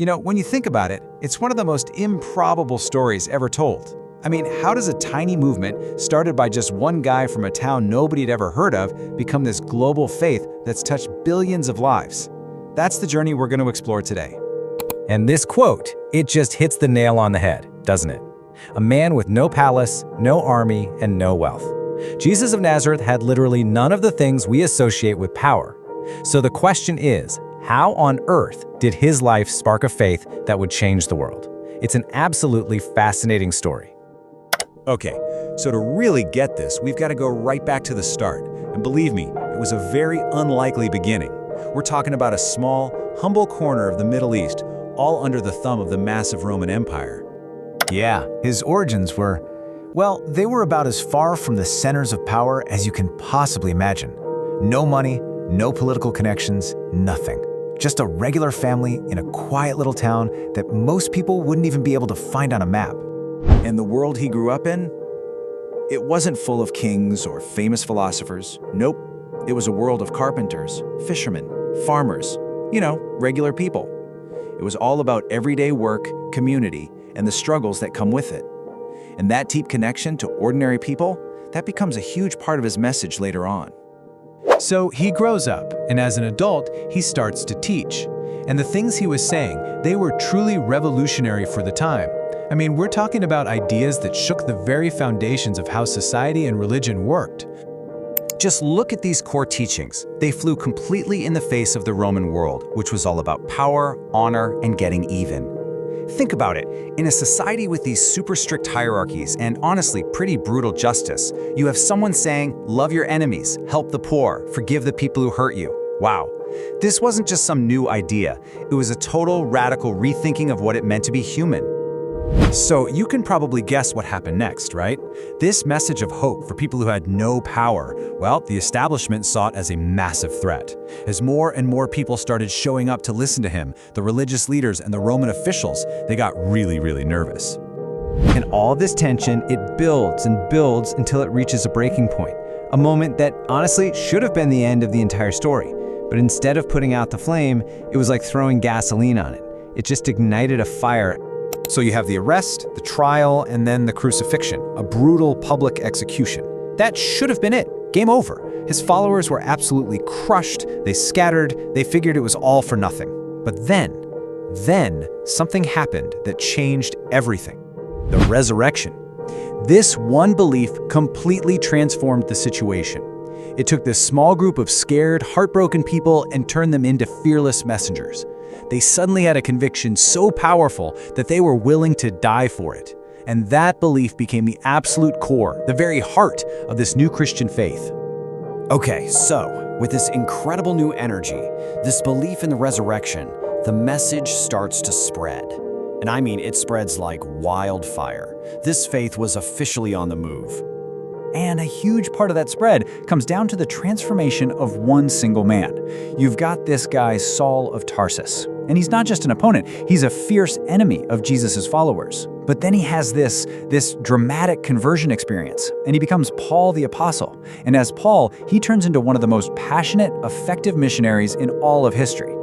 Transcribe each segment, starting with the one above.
When you think about it, it's one of the most improbable stories ever told. I mean, how does a tiny movement, started by just one guy from a town nobody had ever heard of, become this global faith that's touched billions of lives? That's the journey we're going to explore today. And this quote, it just hits the nail on the head, doesn't it? A man with no palace, no army, and no wealth. Jesus of Nazareth had literally none of the things we associate with power. So the question is, how on earth did his life spark a faith that would change the world? It's an absolutely fascinating story. Okay, so to really get this, we've got to go right back to the start. And believe me, it was a very unlikely beginning. We're talking about a small, humble corner of the Middle East, all under the thumb of the massive Roman Empire. Yeah, his origins were, well, they were about as far from the centers of power as you can possibly imagine. No money, no political connections, nothing. Just a regular family in a quiet little town that most people wouldn't even be able to find on a map. And the world he grew up in? It wasn't full of kings or famous philosophers. Nope. It was a world of carpenters, fishermen, farmers, regular people. It was all about everyday work, community, and the struggles that come with it. And that deep connection to ordinary people, that becomes a huge part of his message later on. So he grows up, and as an adult, he starts to teach. And the things he was saying, they were truly revolutionary for the time. I mean, we're talking about ideas that shook the very foundations of how society and religion worked. Just look at these core teachings. They flew completely in the face of the Roman world, which was all about power, honor, and getting even. Think about it. In a society with these super strict hierarchies and honestly pretty brutal justice, you have someone saying, love your enemies, help the poor, forgive the people who hurt you. Wow. This wasn't just some new idea. It was a total radical rethinking of what it meant to be human. So you can probably guess what happened next, right? This message of hope for people who had no power, well, the establishment saw it as a massive threat. As more and more people started showing up to listen to him, the religious leaders and the Roman officials, they got really, really nervous. And all this tension, it builds and builds until it reaches a breaking point. A moment that honestly should have been the end of the entire story. But instead of putting out the flame, it was like throwing gasoline on it. It just ignited a fire. So you have the arrest, the trial, and then the crucifixion, a brutal public execution. That should have been it. Game over. His followers were absolutely crushed, they scattered, they figured it was all for nothing. But then something happened that changed everything. The resurrection. This one belief completely transformed the situation. It took this small group of scared, heartbroken people and turned them into fearless messengers. They suddenly had a conviction so powerful that they were willing to die for it. And that belief became the absolute core, the very heart of this new Christian faith. Okay, so with this incredible new energy, this belief in the resurrection, the message starts to spread. And I mean, it spreads like wildfire. This faith was officially on the move. And a huge part of that spread comes down to the transformation of one single man. You've got this guy, Saul of Tarsus. And he's not just an opponent, he's a fierce enemy of Jesus' followers. But then he has this dramatic conversion experience, and he becomes Paul the Apostle. And as Paul, he turns into one of the most passionate, effective missionaries in all of history.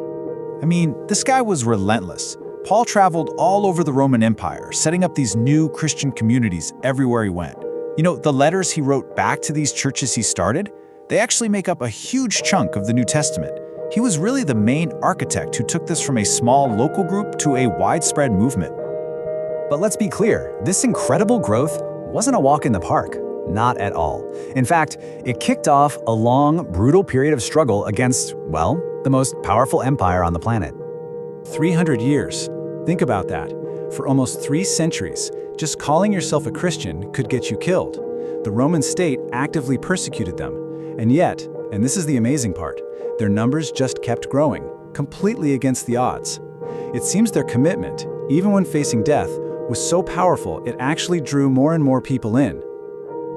I mean, this guy was relentless. Paul traveled all over the Roman Empire, setting up these new Christian communities everywhere he went. The letters he wrote back to these churches he started, they actually make up a huge chunk of the New Testament. He was really the main architect who took this from a small local group to a widespread movement. But let's be clear, this incredible growth wasn't a walk in the park. Not at all. In fact, it kicked off a long, brutal period of struggle against, well, the most powerful empire on the planet. 300 years. Think about that. For almost 3 centuries, just calling yourself a Christian could get you killed. The Roman state actively persecuted them. And yet, and this is the amazing part, their numbers just kept growing, completely against the odds. It seems their commitment, even when facing death, was so powerful it actually drew more and more people in.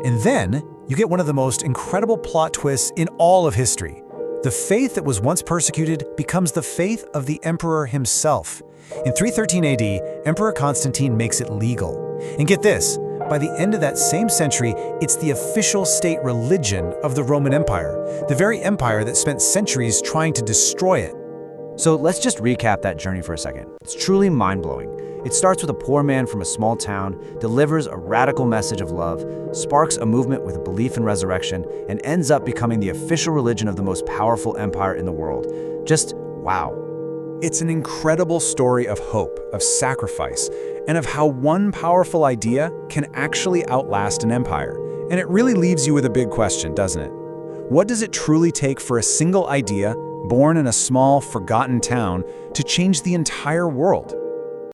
And then, you get one of the most incredible plot twists in all of history. The faith that was once persecuted becomes the faith of the emperor himself. In 313 AD, Emperor Constantine makes it legal. And get this, by the end of that same century, it's the official state religion of the Roman Empire, the very empire that spent centuries trying to destroy it. So let's just recap that journey for a second. It's truly mind-blowing. It starts with a poor man from a small town, delivers a radical message of love, sparks a movement with a belief in resurrection, and ends up becoming the official religion of the most powerful empire in the world. Just wow. It's an incredible story of hope, of sacrifice, and of how one powerful idea can actually outlast an empire. And it really leaves you with a big question, doesn't it? What does it truly take for a single idea, born in a small, forgotten town, to change the entire world?